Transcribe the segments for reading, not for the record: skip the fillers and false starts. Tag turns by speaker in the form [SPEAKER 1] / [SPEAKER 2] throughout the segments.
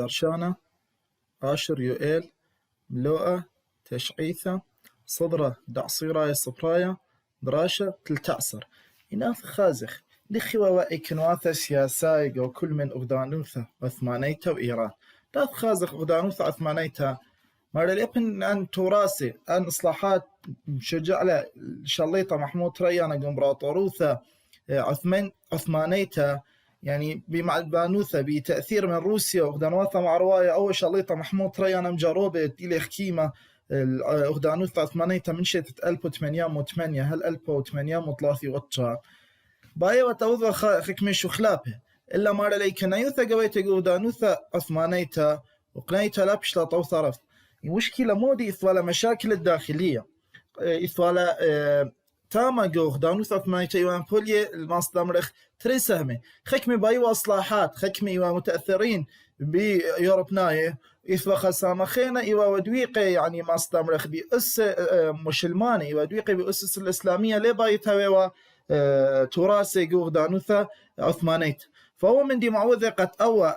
[SPEAKER 1] درشانة آشر يؤيل ملوءة تشعيثة صدرة دعصيرة صبراية دراشة تلتعصر إناث خازخ لخوا وإكنواثة سياسايق وكل من أغدانوثة عثمانيتا وإيران داث خازخ أغدانوثة عثمانيتا مارا الإبن أن تراسي أن إصلاحات مشجع على شليطة محمود ريانا إمبراطوروثة عثمانيتا يعني بمعنوثة بتأثير من روسيا وغدانوثة مع رواية أول شليطة محمود ريانا مجاروبة إلى خكيمة غدانوثة عثمانيتا من شتة 1808 هل 1803 وطشا باية وتوضع خكمش وخلابه إلا مارا ليكنا يوثا قويت غدانوثة عثمانيتا وقنايتا لابش لا طوثرفت مشكلة مودي إثوالة مشاكل الداخلية إثوالة تاما جوخ دانوث عثمانيتا يوان بولي الماصدامرخ تريسهمي خكمي بايو أصلاحات خكمي يوان متأثرين بيوروبناي إثوا خسامة خينا إيوا ودويقي يعني ماصدامرخ بأس مشلماني إيوا ودويقي بأسس الإسلامية لي بايتاويوا تراسي جوخ دانوثة عثمانيتا فهو من دي معوذة قد أوى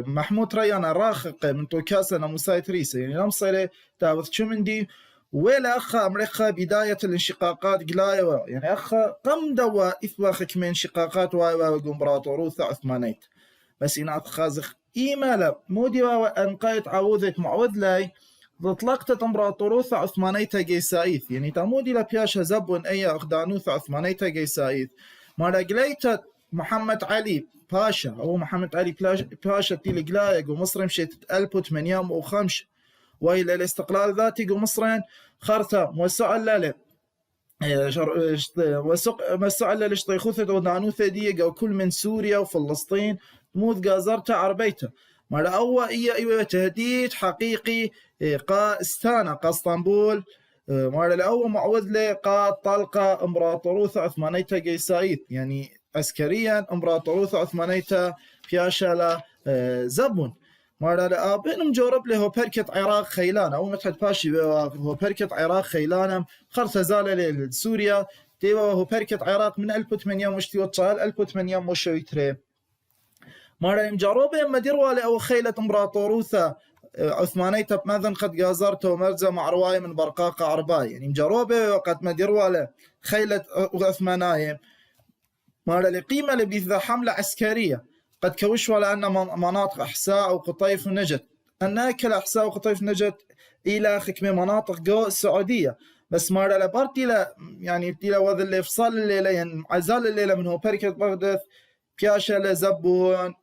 [SPEAKER 1] محمود ريان الراخق من توكاسنا موساي ريسة يعني نمصيلي تاوث شو من دي ولا أخا أمريكا بداية الانشقاقات قلايا يعني أخا قم دوا إثواخك من انشقاقات وإمبراطوروثة عثمانيت بس إن أتخازخ إيمالا مودي وأنقايت عوذة معوذ لاي ضطلقت إمبراطوروثة عثمانيتا جيسايث يعني تمودي لبياشا زبون أي أخدانوثة عثمانيتا جيسايث ما رجليت محمد علي باشا أو محمد علي باشا تيلي قلايق ومصر مشيت 1805 وإلى الاستقلال ذاتي ومصرين خرطة موسع اللالة موسع اللالة اشتيخوثة ودانوثة ديقة وكل من سوريا وفلسطين موذ قازرتا عربيتا مرة أول إيوة تهديد حقيقي قا استانا قا اسطنبول مرة الأول معوذ لي قا طلقة إمبراطوروثة عثمانيتا جيسايث يعني عسكريا إمبراطوروثة عثمانيتا بياشا زبون مرة لأبين مجرب له بركة عراق خيلانة أو متحد باشي هو بركة عراق خيلانة خرطة زالة لسوريا تيوا هو بركة عراق من 1800 مشتي وطشال 1800 مشوي تري مرة مجربة مديروا لأو خيلة إمبراطوروثة عثمانيتا بماذن قد قازرته ومرزة مع رواية من برقاقة عرباي يعني مجربة وقد مديروا له خيلة عثمانية مرة لقيمة لبيذا حملة عسكرية قد كوشوا لأن مناطق أحساء وقطيف ونجد أناكل أحساء وقطيف ونجد إلى خكمة مناطق جو السعودية بس مرة لبارتي لا يعني تيلا وذ اللي فصل الليلة يعني عزال الليلة منه بركة بغداد بياشا لزبون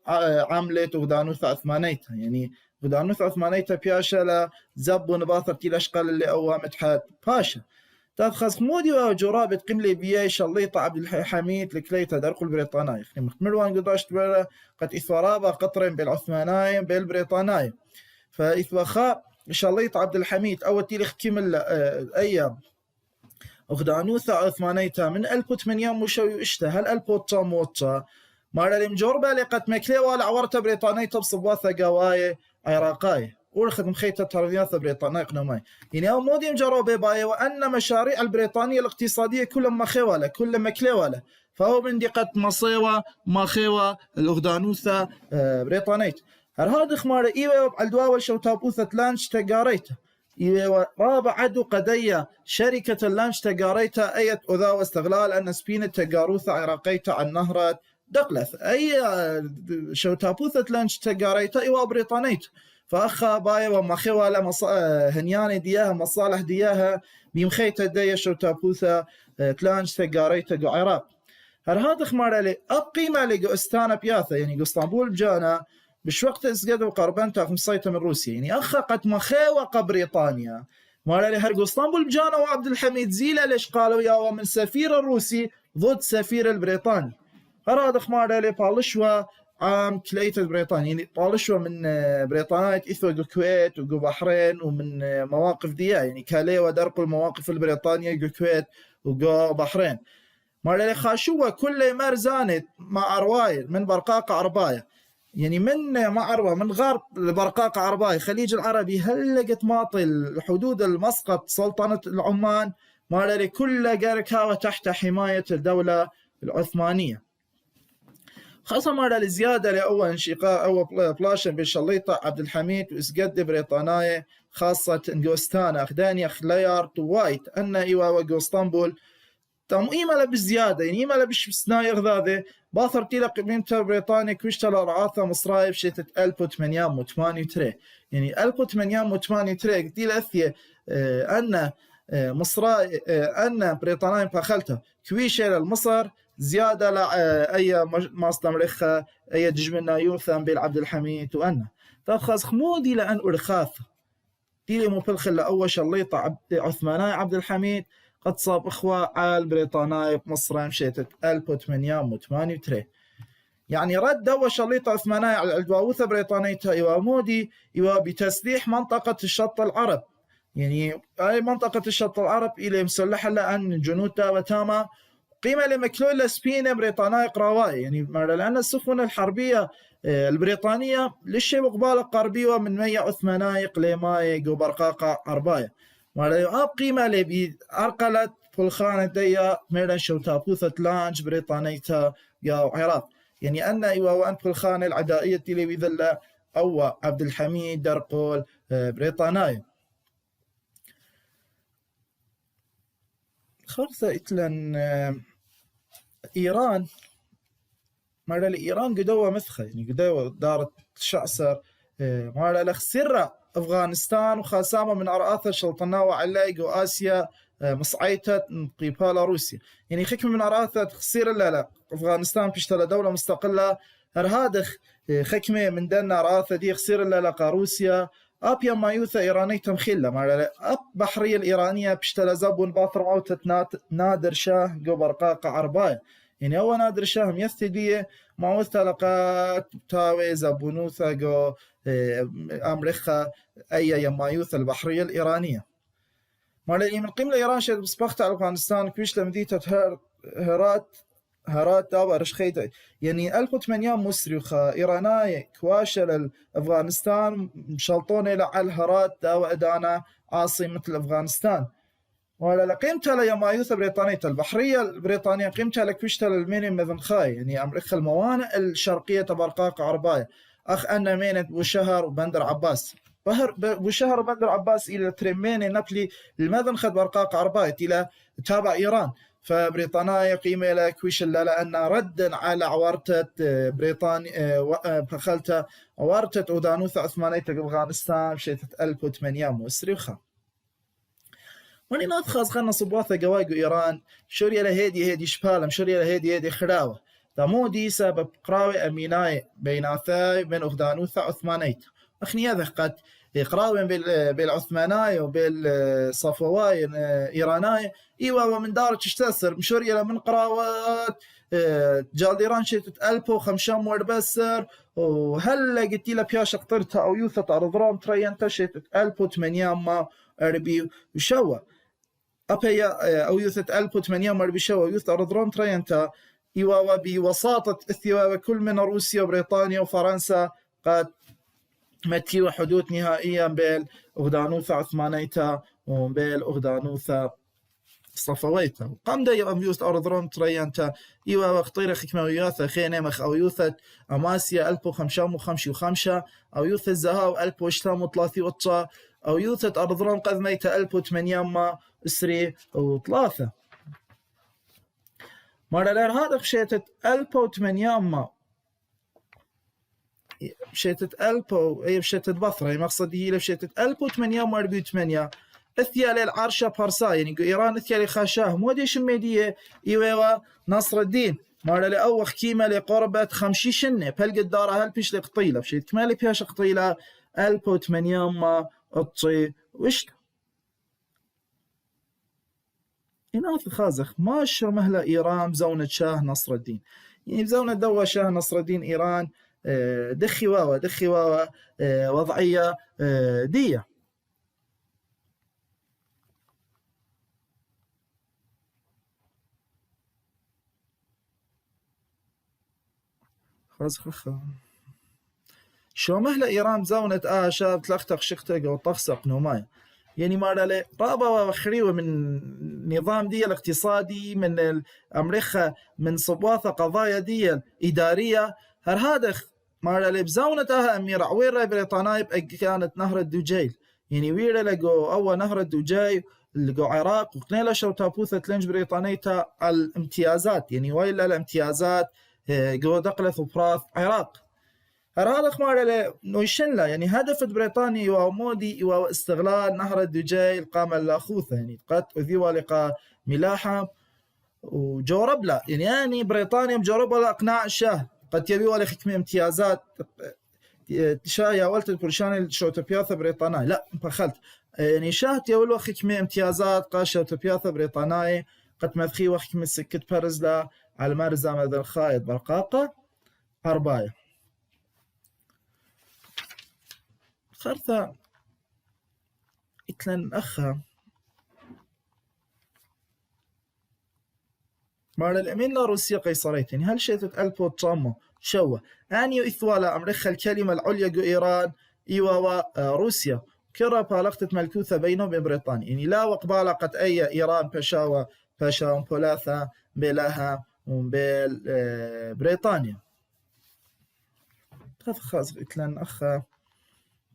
[SPEAKER 1] عملت وغدانوث عثمانيتا يعني غدانوث عثمانيتا بياشا لزبون باثر تيلا أشقال اللي أوها متحد باشا تدخل مودي وجرابة قملي بياي شليطة عبد الحميد لكليتا درق البريطانية مروان قداشت برا قد إثورابا قطرين بالعثمانيين بالبريطانية فإثوخاء شليطة عبد الحميد أول تيلخ كمل أيام أغدانوثة عثمانيتا من 1800 مشوي إشتا هل 1800 موتا مارا المجربة لقد مكلي والعورة بريطانية بصبواثة قواية عراقاية ورخد مخيطة تربيات بريطانية قنوماي يعني أو مودي مجربة باية وأن مشاريع البريطانية الاقتصادية كلها مخيوالة كلها مكليوالة فهو من دقة مصيوة مخيوة الأغدانوثة بريطانية هذا خمارة إيوة الدواول شو تابوثة لانش تقاريته إيوة رابع عدو قضية شركة اللانش تقاريته أية أذا واستغلال أن سبينة تقاروثة عراقيته عن نهر دقلث أي شو تابوثة لانش تقاريته إيوة بريطانية فأخا بايا ومخيوة هنياني دياها مصالح دياها بمخيطة ديا شو تابوثة تلانش تقاريته قو عراق هذا خمارة لي أقيمة لي استانا بياثة يعني اسطنبول بجانا بش وقت اسقد وقربنتا خمسيته من روسيا يعني أخا قد مخيوة بريطانيا مالا لي هرقو اسطنبول بجانا وعبد الحميد زيلة ليش قالوا يا من سفير الروسي ضد سفير البريطاني هذا خمارة لي بالشوا عام كليته بريطانيا يعني طالشوا من بريطانية إثوا الكويت وجو بحرين ومن مواقف ديا يعني كالي ودرقوا المواقف البريطانية جو الكويت وجو بحرين مالي خاشوا كل مرزانت مع رواية من برقاقة عرباية يعني من معروة من غرب برقاقة عرباية خليج العربي هل لقت ماطي الحدود المسقط سلطنة العمان مالي كل قركاوة تحت حماية الدولة العثمانية خاصة مرة الزيادة لأول انشقاق أو بلاشن بالشليطة عبد الحميد وإسقد بريطانية خاصة انجوستانا أخدانيا خليارت وايت أن إيوا وقسطنبول تم إيمالا بالزيادة يعني إيمالا بسناي غذاذة باثر تيلا قيمتها بريطانيا كويشتلا رعاثة مصرايب شتت 1883 يعني 1883 تيلا أثية أن مصراي أن بريطانيا بخلتها كويشة لمصر زيادة أي ماستمرخة أي دجمنا يوثم بالعبد الحميد وأنا تأخذ خمودي لأن أرخاث تيلي مفلخل لأول شليطة عثماناي عبد الحميد قد صاب إخوة عال بريطانيا بمصر مشيتت 1883 يعني رد أول شليطة عثمانية على الدواوثة بريطانيتها إيوا مودي إيوا بتسليح منطقة الشط العرب يعني أي منطقة الشط العرب إلى مسلحة لأن جنود تاما قيمة لمكلول لسبينة بريطانية قراواي يعني لأن السفن الحربية البريطانية للشيء قبالة قربية من مية عثمانية قليماي وبرقاقة عرباية ولا قيمة لبي أرقلت فلخانة ديا ميران شوتابوثة لانج بريطانية يا عراق يعني أن إيوا وأن فلخانة العدائية اللي بذل أو عبد الحميد درقول بريطانية خرثة إتلن إيران مرة لإيران قدوة مسخة يعني قدوة دارت شعسر مرة لخسرة أفغانستان وخاسامة من أرآثة شلطنا وعلاق وآسيا مصعيتة قبال روسيا يعني خكمة من أرآثة خسير لا أفغانستان بيشتغل دولة مستقلة هرهادخ خكمة من دنا أرآثة دي خسير لا روسيا أبيا ما يوثا إيراني تمخيلة مرة أب بحرية الإيرانية بيشتغل زبون باطر موتة نادر شاه قبرقاق عرباية يعني هو نادر شاه يستدي معوثة لقات تاوي زبونوثا جو أمريكا أي يمايوث البحرية الإيرانية مرة من قبل إيران شد بسبخت على أفغانستان كويش لمديتة هرات دابا رشخيتة يعني 1800 مسرخة إيرانية كواشة لأفغانستان مشلطون إلى على هرات دابا أدانا عاصمة أفغانستان ولا لقيمتها ليمايوث بريطانية البحرية البريطانية قيمتها لكويشتها للميني مذنخاي يعني أمريكا الموانئ الشرقية تبرقاق عرباية أخ أن مينة بوشهر وبندر عباس بوشهر وبندر عباس إلى ترميني نبلي المذنخة برقاق عرباية إلى تابع إيران فبريطانيا قيمة لكويش لأن ردا على عورتة بريطانيا فخلت عورتة أودانوثة عثمانية أفغانستان بشيتة 1800 مسرخة وني نادخاز خلنا صبواثة قواقو إيران شوريا لهيدي شبالة شوريا لهيدي خراوة ثمودي سبب قراوي أميناي بيناثاي بين أخدانوثة عثمانيت أخني هذا قد قراوي بالعثماناي وبالصفواي إيراناي إيوا ومن دار تشتسر مشوريا من قراوات جالديران شيتت 1500 وربسر وهلا قلت له بياش قطرتها أو يوثة أرضرام ترينتا شيتت 1800 ما أربي وشوا أبيا أو يوثة 1800 ما أربي شوا يوثة أرضرام ترينتا إيوا بوساطة إثيوبيا كل من روسيا وبريطانيا وفرنسا قد متكي حدود نهائيا بين أغدانوثة عثمانيتا وبين أغدانوثة صفويتا قام دا يوث أرضرون تريانتا إيوا وقطيرة خكموياثة خينة مخ أو يوثة أماسيا 1555 أو يوثة الزهاو 1833 أو يوثة أرضرون قذميتا 1800 إسري وثلاثة مرة لير هذا بشيتت 1800 بشيتت أي بشيتت بصرة مقصدي هي بشيتت 1848 اثيال العرشة بارسا يعني إيران اثيال خاشاه مودي شميدية إيوا نصر الدين مرة لأول كيمة لقربة 50 شنة بلقى الدارة هالبيش لقطيلة بشيت كمالي بياش قطيلة 1800 أطي وش إناث خازخ ما شرمهلا إيران بزونة شاه نصر الدين يعني بزونة دوا شاه نصر الدين إيران دخي واوا وضعية دية خلاص شو مهلا إيران بزونة شاب تلختق شختق وطخسق نوماي يعني ما له رابا وخريوة من نظام دي الاقتصادي من أمريكا من صبواثة قضايا دي إدارية هادخ مارا لبزاونتها أمير عويرة بريطانيا كانت نهر الدجيل يعني ويرا لقو أول نهر الدجيل لقو عراق وقنيلا شو تابوثة لنج بريطانيتا الامتيازات يعني ويلا الامتيازات قو دقلة وبراث عراق هذا مارا نويشنلا يعني هدف بريطانيا ومودي واستغلال نهر الدجيل قام اللاخوثة يعني قد أذيوا لقى ملاحة وجورب لا يعني بريطانيا مجربة لإقناع الشاه قد يبي ولا حكمة امتيازات شاه يا ولت البرشان شوتوبياثا بريطانيا لا بخلت يعني شاه يولو حكمة امتيازات قاش شوتوبياثا بريطانيا قد مدخي وحكمة سكة برزلا على مرزا مدى الخايد برقاقة أرباية خرثة إتلن أخا مار الأمين لا روسيا قيصريت يعني هل شيتت ألبو ترامو شوى أني إثوالا أمريخا الكلمة العليا جو إيران إيوا روسيا كرا بالغت ملكوثة بينه وبين بريطانيا يعني لا وقبالة قد أي إيران باشاوا بولاثا بلاها وبيل بريطانيا خاص إتلن أخا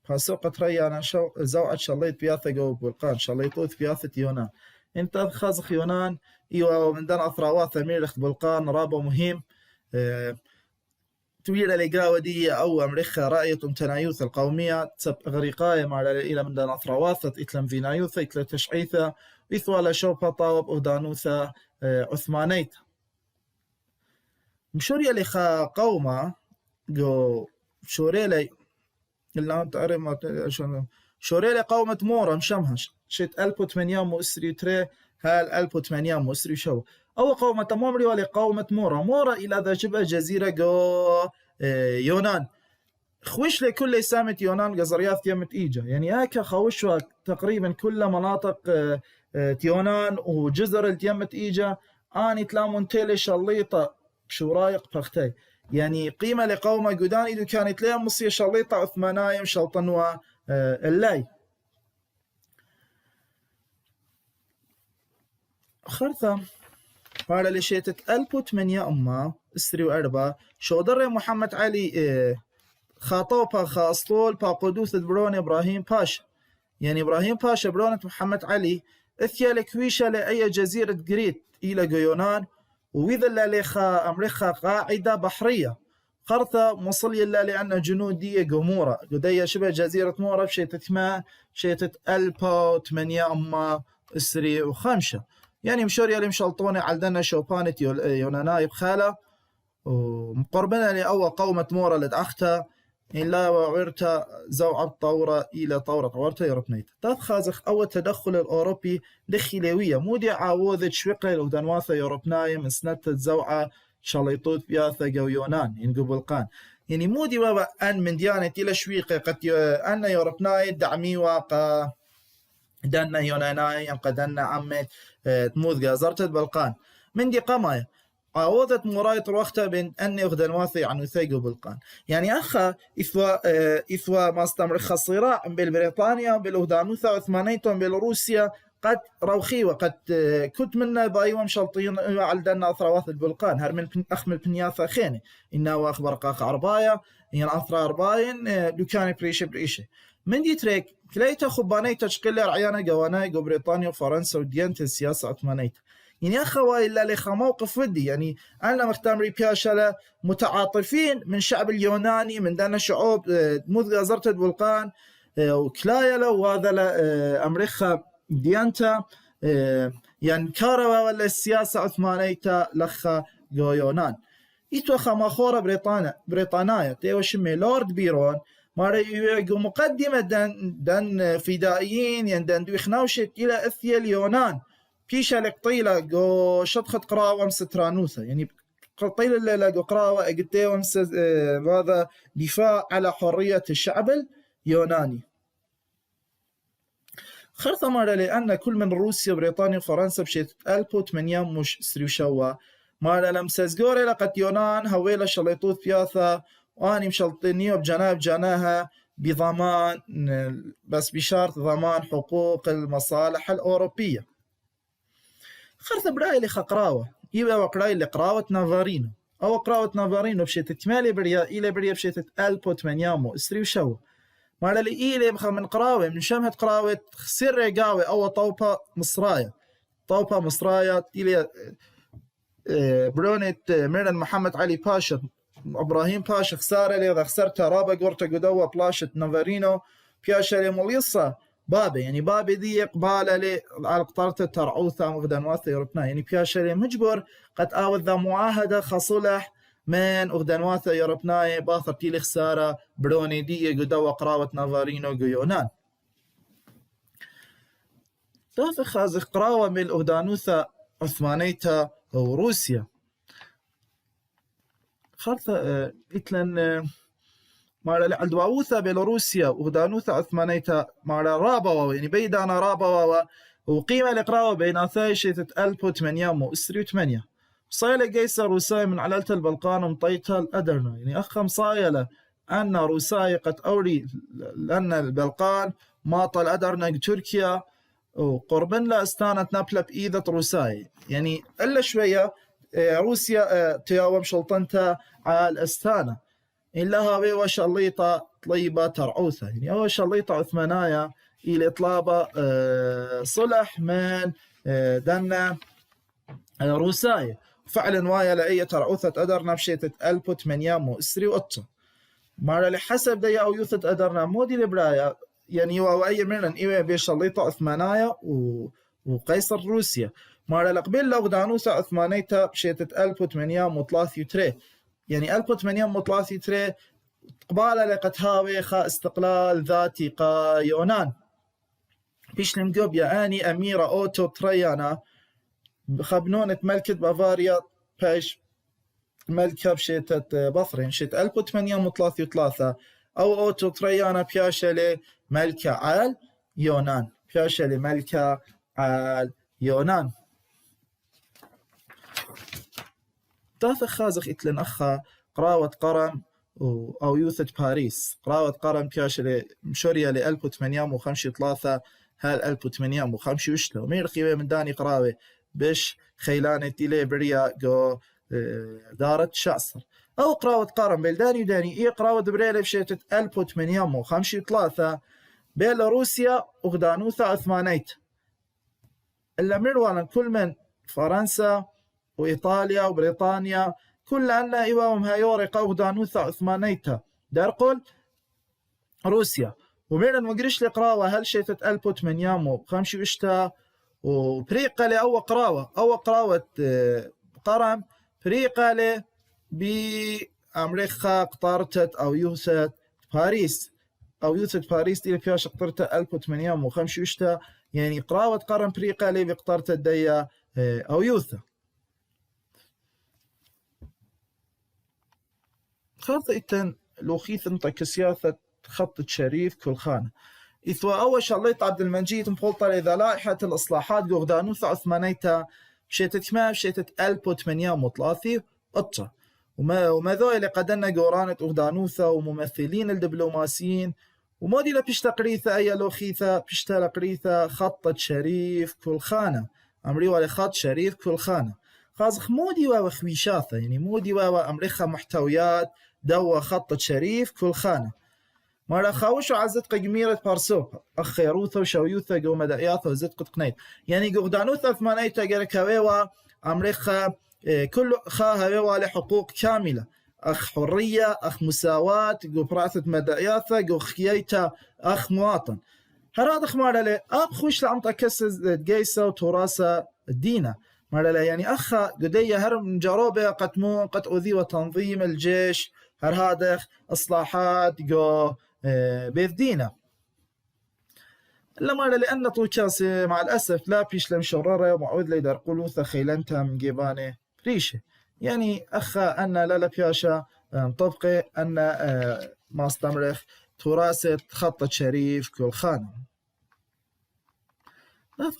[SPEAKER 1] فسوق تريانا شو زوعت شليت بياثة جو بولقان شليتوث بياثة يونان انت خازخ يونان ايوا من دان اثراوات ميرخ بولقان رابو مهم تويل لقاوة دي او امريخا رأية تنايوث القومية تسب غريقاية مع الى من دان اثراوات اتلم فينايوث اتلا تشعيثة اثوالا شوبا طاوب ودانوثة عثمانيت مشوريا لخا قومة جو شوريلي اللي انت تعرف ما شوريلي قومة مورا مشمهش شيت 1803 هال 1800 شو أو قومة مومري ولا قومة مورا إلى ذا شبه جزيرة جو يونان خوش لكل سامة يونان قزرياث يمت إيجا يعني هكا خوشوا تقريبا كل مناطق يونان وجزر يمت إيجا آني تلامون تيلي شليطة شو رايق بختي يعني قيمة لقومة قدان إذا كانت لهم مصير شليطة عثمانايم شلطنوا اللاي خرثة قال لي شيتت 1800 أما استريو أربعة شو در محمد علي خاطوبة خاصطول باقدوث برون إبراهيم باشا يعني إبراهيم باشا برونة محمد علي اثيا لكويشة لأي جزيرة جريت إلى يونان وإذا لخا أمريكا قاعدة بحرية خرثة مصلية لأن جنودية جمورة قدية شبه جزيرة مورا بشيتت ما شيتت 1800 أما استري وخمسة يعني مشوريا اللي مشلطوني عالدنا شوبانة يوناناي بخالة ومقربنا لأول قومة مورا لدأختها إن لا وعرتا زوعة طورة إلى طورة طورتا يوروبنيت تخازخ أول تدخل الأوروبي لخليوية مودي عاوذة شوقي لودانواثة يوروبناي من سنة الزوعة شليطوت بياثة جو يونان إن قبل قان يعني مودي بابا أن من ديانة إلى شويقي قد أن يوروبناي دعمي واقع دنا يوناناي قدنا عمت تموذ غازرتت بلقان من دي قماية عوضت مرايت وقتها بين أني أخذ واثي عن وثيق بلقان يعني أخا إثوا ما استمر الصراع بين بريطانيا بالأهدانوثة عثمانيتهم بالروسيا قد روخي وقد كنت منا بايوم شلطين على دنا أثراوات البلقان هر من أخمل بنياثة خيني إنه أخبر قاق عربايا يعني أثرا أرباين دكاني بريشة من دي تريك كليتا خباني تشقيل رعيانا قواناي جو بريطانيا وفرنسا وديانة السياسة عثمانية يعني أخوة إلا لخا موقف ودي يعني أنا مختامري بياشلة متعاطفين من شعب اليوناني من دانا شعوب مذ غزرت البلقان وكلايا له وهذا أمريكا ديانتا يعني كاروا ولا السياسة عثمانية لخا جو يونان إتو خما خورة بريطانيا تيو شمي لورد بيرون ماريو مقدمة دن فدائيين يندن دو خناوشت إلى أثيا اليونان بيشا لقطيلة جو شطخت قراوة مسترانوثة يعني قطيلة اللي جو قراوة اقتيوة هذا دفاع على حرية الشعب اليوناني خرطة مرة لأن كل من روسيا بريطانيا وفرنسا بشيت 1800 مش سريوشوا مرة لمسازقوري لقد يونان هويلة شليطوث بياثة واني مشلطينيو بجناها بضمان بس بشرط ضمان حقوق المصالح الأوروبية خرث براي لي خقراوة يبقى وقراي لقراوة نافارينو أو قراوة نافارينو بشيتة مالي بريا إلى بريا بشيتة ألبو تمانيامو إسري وشو مالا لي إلي بخا من قراوة من شمهة قراوة خسر رقاوة أو طوبة مصرايا إلي برونة ميرن محمد علي باشا إبراهيم باشا خسارة لي خسرتها رابا قورتا قدوة بلاشة نافارينو بياشا لي موليصة بابي يعني بابي دي قبالة لي على قطارته ترعوثة مغدان واثة يوروبنا يعني بياشا لي مجبر قد آوذ ذا معاهدة خصلح من أغدان واثة يوروبنا باثر تيلي خسارة بروني دي قدوة قراوة نافارينو قيونان دافع خازق قراوة من أغدانوثة عثمانيتا وروسيا خارثة إتلن مالا الدواوثة بيلاروسيا وغدانوثة عثمانيتا مالا رابوا يعني بيدانا رابوا وقيمة لقراوة بين ثايشة 1800 إسري وثمانية صايلة قيصر روساي من علالة البلقان ومطيتها الأدرنا يعني أخم صايلة أن روساي قد أولي لأن البلقان ماطل الأدرنا تركيا وقربن لا استانت نابلة بإيدة روساي يعني إلا شوية روسيا تياوم شلطنتها على الأستانة إلا هاوي وشليطة طليبة ترعوثة يعني أول شليطة عثمانية إلى طلابة صلح من دنا روساي فعلا وايا لأي ترعوثة أدرنا بشيتة 1800 إسري وأطة مارا لحسب دي أو يوثة أدرنا مودي لبرايا يعني وأي منن إيوه بشليطة عثمانية وقيصر روسيا مارا لقبل لو دانوسة عثمانية بشيتة 1833 يعني 1833 قبالة لقد هاوي خا استقلال ذاتي قا يونان بيش نمقوب يعني أميرة أوتو تريانا خبنونة ملكة بافاريا باش ملكة بشيتة بصرين شيت 1833 أو أوتو تريانا بياشلي ملكة عال يونان بياشلي ملكة عال يونان تاث خازق إتلن أخا قراوة قرم أو يوثة باريس قراوة قرم بياشلي مشوريا ل 1853 هال 1850 وشلو مير قيوة من داني قراوة بش خيلانة ديلي بريا جو دارت شعصر أو قراوة قرم بلداني وداني إيه قراوة بريلة بشيتة 1853 بيلاروسيا وغدانوثة عثمانيت إلا مروانا كل من فرنسا وإيطاليا وبريطانيا كل أن إيواهم هايوري قوغدانوثة عثمانيتا دارقل روسيا وميرن مقريش لقراوة هل شيتة 1850 وشتا وبريقة لأو قراوة قرم بريقة لي بأمريكا قطارتت أو يوثة باريس إلى فيها قطارتة 1850 وشتا يعني قراوة قرم بريقة لي بقطارتت ديا أو يوثة خاطئ إتن لوخيث انت كسياثة خط شريف كل خانة إثوا أول شليط عبد المجيد مفولطة إذا لائحة الإصلاحات قوغدانوثة عثمانيتا بشيتة 1830 أطة وما ذو اللي قدنا قورانة قوغدانوثة وممثلين الدبلوماسيين ومودي لبشتقريثة أي لوخيثة بشتقريثة خط شريف كل خانة أمري ولا خط شريف كل خانة خازخ مودي وخويشاثة يعني مودي وأمريخا محتويات دوا خط شريف كل خانة مرة خاوش وعزت قميرة بارسوب أخيروثة وشويوثة قو مدعياثة وزت قد قنيت يعني قغدانوثة ثمانيتا قركاويوة أمريخا كل خاها لحقوق كاملة أخ حرية أخ مساواة قو براثة مدعياثة قو خييتا أخ مواطن هراد خمارة لي أبخوش لعمتا كسز جيسة وتوراسة الدينة مرة لي يعني أخا قدية هرم جاروبة قتمون قد أذي وتنظيم الجيش هر هذا إصلاحات جو بيفدينا لما لأن طوشاس مع الأسف لا بيش لم شرارة ومعوذ لي دار قلوثة خيلانتا من جيبانه ريشة يعني أخا أن لا بياشا مطبقة أن ما استمرخ تراثة خط شريف كل خانة لا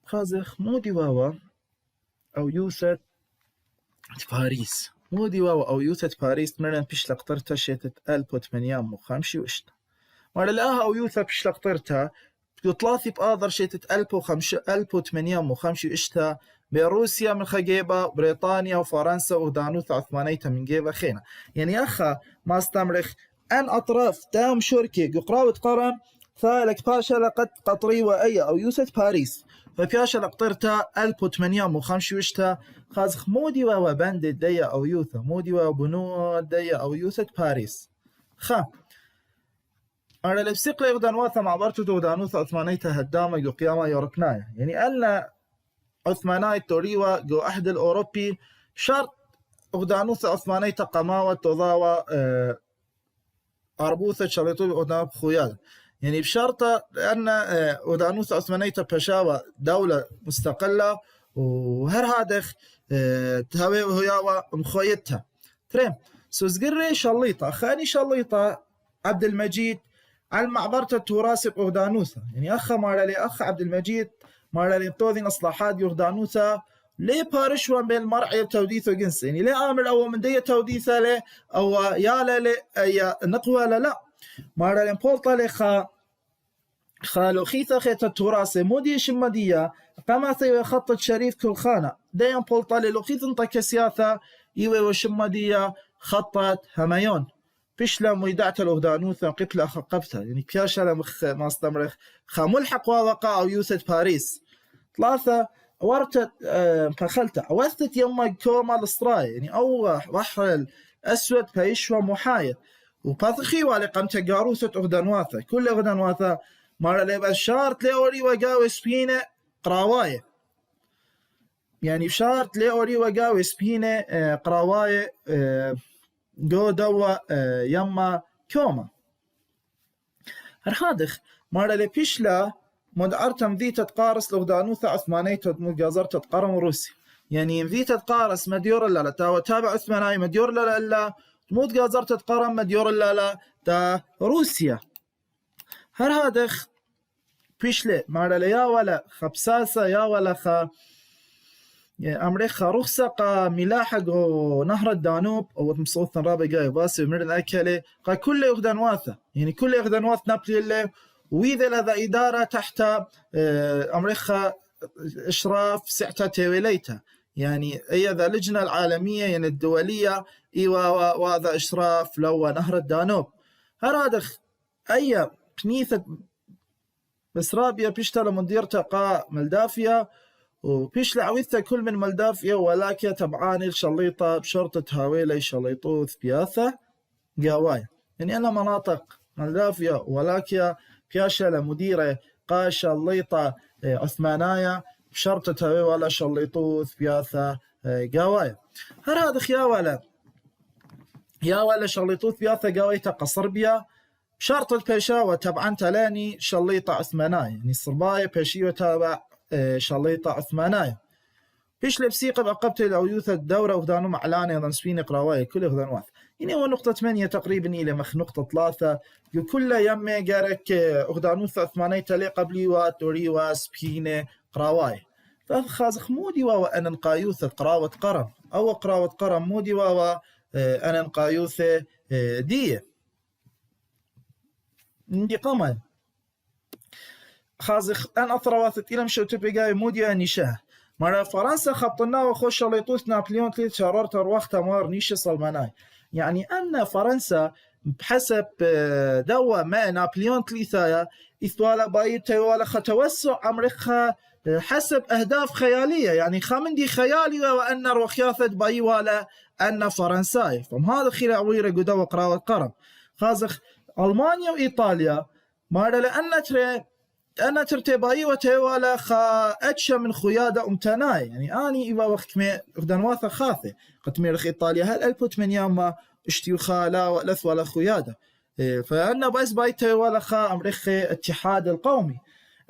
[SPEAKER 1] خازخ مودي واوا أو يوثة باريس مودي واوا أو يوثة باريس مرن بيش لقطرتا شيتة 1850 وشتا مرة لقاها أو يوثة بيش لقطرتا ثلاثي بآذر شيتت 1805 إشتا بروسيا من خجيبة بريطانيا وفرنسا ودانوث عثمانية من جيبة خينا يعني أخا ما استمرخ أن أطراف تام شركة قراوة قرم ثالك باشا لقد قطري وأي أو يوسف باريس فبياشا لقطرتا 1805 إشتا خازخ مودي وبند ديا أو يوثا مودي وبنو ديا أو يوثة باريس خا أنا لبسيق لي غدان واثا مع برتو دانوث عثمانية هدامة جو قيامة يوركنايا يعني أن عثمانية توريوا جو أحد الأوروبي شرط غدانوث عثمانية قماوة تضاوى أربوثة شريطو بأدناب خويا يعني بشرطة لأن غدانوث عثمانية بشاوة دولة مستقلة وهر هادخ تهوي وهياوة مخويتها تريم سوزقري شليطة خاني شليطة عبد المجيد على معبرة التراث بأغدانوثة يعني أخ مارا لي أخ عبد المجيد مارا لي طوذين إصلاحات يغدانوثة ليه بارشوا بين المرعي بتوديثه جنس يعني ليه آمر أو من دي توديثة ليه أو يالا ليه أي نقوى لا مارا لي بولطة لي خالو خيثة خيث التراث مودي شمدية كما سيوي خطة شريف كل خانة ديان بولطة لي لو خيث انتا كسياثة يوي وشمدية خطة هميون فيشلا ميدعت الأغدانوثة قتلة خقبتها يعني بياشا لمخ ما استمرخ خملحق ووقع أو يوسد باريس ثلاثة ورتت فخلتها وثت يوم كوما الأسراي يعني أو بحر الأسود فيشوى محايد وباثخي والي قمت جاروسة أغدانواثة كل أغدانواثة مرة ليبقى الشارت لأوري وقاوي سبينة قراواية يعني بشارت لأوري وقاوي سبينة قراواية جو دوا يما كوما هرهادخ مرة لبيشلا مدعرتم ذي تتقارس لغدانوثة عثمانية مجازرة تتقارم روسي يعني ذي تتقارس مديور لا تا تابع عثماني مديور لا مود جازرة تتقارم مديور لا تا روسيا هرهادخ بيشلا مرة ليا ولا خبساسة يا ولا خا أمريكا رخصة ملاحق نهر الدانوب أو مصوت رابع جاي باسي ومرن أكله كل أغدانواثة يعني كل أغدانواث نابلي اللي وإذا لذا إدارة تحت أمريكا إشراف سعتها تيوليتها يعني هي ذا لجنة العالمية يعني الدولية إيوا وهذا إشراف لو نهر الدانوب هرادخ أي كنيثة بسرابيا بيشتغل مديرتها قا ملدافيا وبيش لعويثة كل من ملدافيا ولكن تبعاني الشليطة بشرطة هاويلي شليطوث بياثة قاوايا يعني أنا مناطق ملدافيا ولكن بياشا لمديرة قا شليطة عثمانايا بشرطة هاوي ولا شليطوث بياثة قاوايا هرادخ يا ولا شليطوث بياثة قاوايتا قصر بيا بشرطة بيشاوة تبعان تلاني شليطة عثمانايا يعني الصرباية بيشيوة تابع شليطة عثمانية فيش لبسيقة بقبت الأويوثة الدورة وغدانو معلانة ضنسبين قراواية كل غدانواث يعني هو نقطة 8 تقريبا إلى مخ نقطة 3 كل يمي جارك غدانوثة عثمانية تلي قبلي واتوري وسبينة قراواية فخازخ مودي وأنا نقايوثة قراوة قرم أو قراوة قرم مودي أنا نقايوثة دية ندي قمل خازخ أن أثروات إلى مشو تبقى موديا نيشه مرة فرنسا خبطنا وخش شليطوث نابليون 3 شرارة وقت مار نيش صلماناي يعني أن فرنسا بحسب دوا ما نابليون 3 إثوالا بايته ولا ختوسع أمريكا حسب أهداف خيالية يعني خامندي خيالي وأن روخياثة باي ولا أن فرنساي فهم هذا خير عويرة قدوا قراوة قرم خازخ ألمانيا وإيطاليا مرة لأن أنا ترتباي وتوالى خا أتشا من خيادة أمتناي يعني أني إبا وقت ما غدانواثة خاثة قد ميرخ إيطاليا هل ألبوت من يوم اشتيو خا لا ولث ولا خيادة فأنا بس باي توالى خا أمريخ اتحاد القومي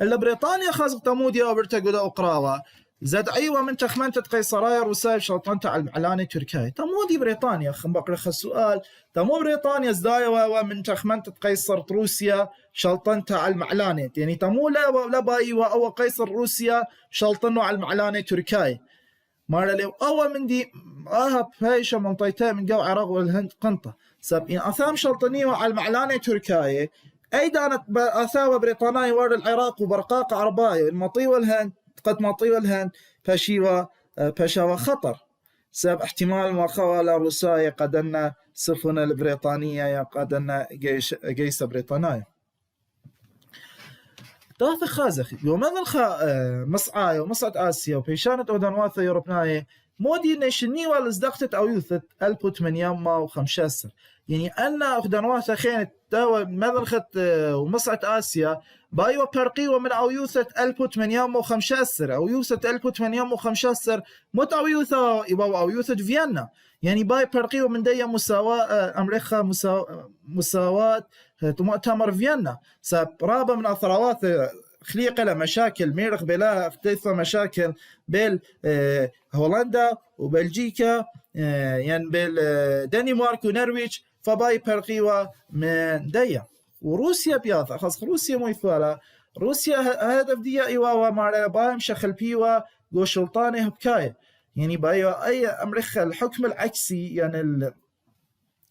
[SPEAKER 1] إلا بريطانيا خازق تموديا وبرتقود أقراوة زاد أيوة من تخمنت قيصرايا روسايف شلطنت على المعلانة تركيا تمودي بريطانيا بقرخ السؤال تمو بريطانيا زدايا من تخمنت قيصر روسيا شلطنت على المعلانة يعني تمو لا بايوة أو قيصر روسيا شلطنوا على المعلانة تركيا مارا لو أول من دي بهايشة منطيتين من جو عراق والهند قنطة سب إن أثام شلطنيوا على المعلانة تركيا أيضا أثاوى بريطانيا ورد العراق وبرقاق عرباية المطي والهند قد مطي والهند بشاوى خطر سبب احتمال مقاولة روسية قدنا سفن البريطانية قدنا جيش بريطانيا داث خازخي ومذلخ مصعايا ومصعد آسيا وبيشانة أودانواثا يوروبناية مودي نيشني والازدقتت أو يوثت 1815 يعني أن أودانواثا خينت داوى مذلخت ومصعد آسيا بايو برقيوة من أو يوثت 1815 أو يوثت 1815 مت أو يوثا يباو أو يوثت فيينا يعني باي برقيوة من دي مساواة أمريكا مساواة مؤتمر فيينا سب رابع من الثروات خليقة لمشاكل ميرخ بلا اختلف مشاكل بين هولندا وبلجيكا يعني بين دنمارك ونرويج فباي برقيوة من دي وروسيا بياثا خاص روسيا مو يفعلها روسيا هدف دي ايوا مع بايم شخل بيوا جو سلطاني هبكاية يعني بايوا اي امريكا الحكم العكسي يعني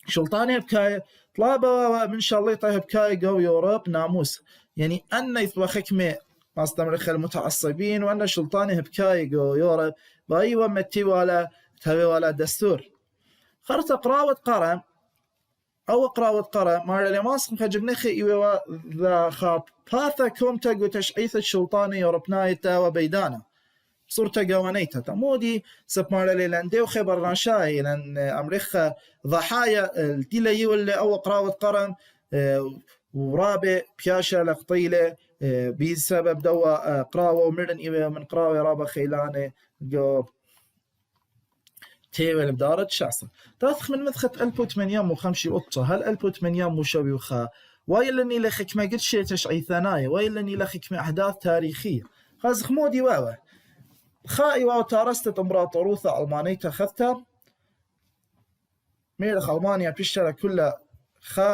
[SPEAKER 1] السلطاني هبكاية طلابة من شليطة هبكاية جو يوروب ناموس يعني أن يثبى حكمة ماست امريكا المتعصبين وأن سلطاني هبكاية جو يوروب بايوا متي ولا تبي ولا دستور خرط قراوة قرم أو قراوة قرم ما اللي ماسك خجنخي إيوا ذا خاب باثا كومتا جو تشعيث السلطاني يوروبنايتا وبيدانا صورته جوانيتا تمودي سبمارلي لندي وخبر راشاي لأن أمريكا ضحايا التيلي واللي أو قراوة قرن ورابع بياشا لقطيلة بسبب دوا قراوة ومرن إيوه من قراوة رابع خيلانة جو تيوه بدارة شعصة تاثخ من مدخت 1850 قطة هل 1800 مشوي وخا وايلني لخك ما قلت شيء تشعي ثنايا وايلني لخك ما أحداث تاريخية خازخ مودي واوه خائي وتارستت امبراطوروثا ألمانية خذتها ميرخ ألمانيا بيشترى كلها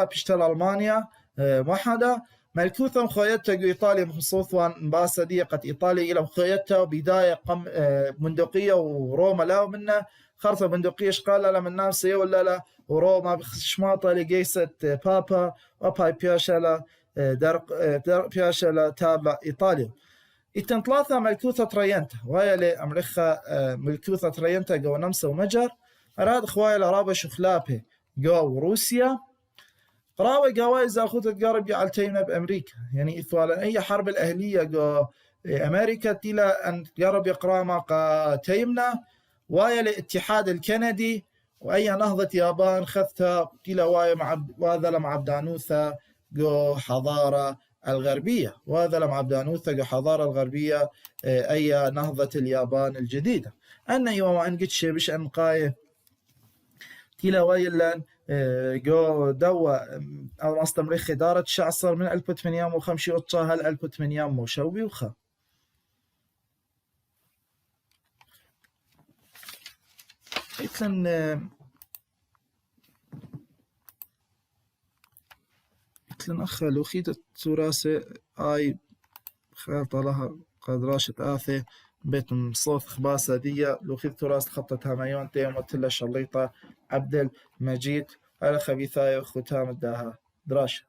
[SPEAKER 1] بيشترى ألمانيا وحدة ملكوثا مخيطة إيطاليا مخصوصا باسا ديقة إيطاليا إلى مخيطة بداية بندقية وروما لا منها خرطة بندقية شقال لا من نام سيو لا وروما بشماطة لجيسة بابا وباي بياشا بياشا تابع إيطاليا إتن ثلاثة ملكوثة ترينتا وهي لأمريكا ملكوثة ترينتا جو نمسا ومجر أراد خوايا لرابا شخلابي جو روسيا قراوي جوائز أخوة تقارب على تيمنا بأمريكا يعني إثوالا أي حرب الأهلية جو أمريكا تلا أن تقارب يقرأ ما تيمنا وهي لاتحاد الكندي وأي نهضة يابان خذتها تلا وهذا مع دانوثا جو حضارة الغربية وهذا لم عبدانوثة جو حضارة الغربية أي نهضة اليابان الجديدة أنا يوم أن قد شيء بش أنقاية تلا ويلان جو دوا أو مستمرخ إدارة شعصر من 1850 وطا هل 1800 شوبي وخا إتلن أخ لوخيت التراث آي خالطة لها قد راشت آثي بيت صوت خباسة دي لوخيت تراث خطة هميون تيم وتلا شليطة عبد المجيد على خبيثاية وختام الداها دراشة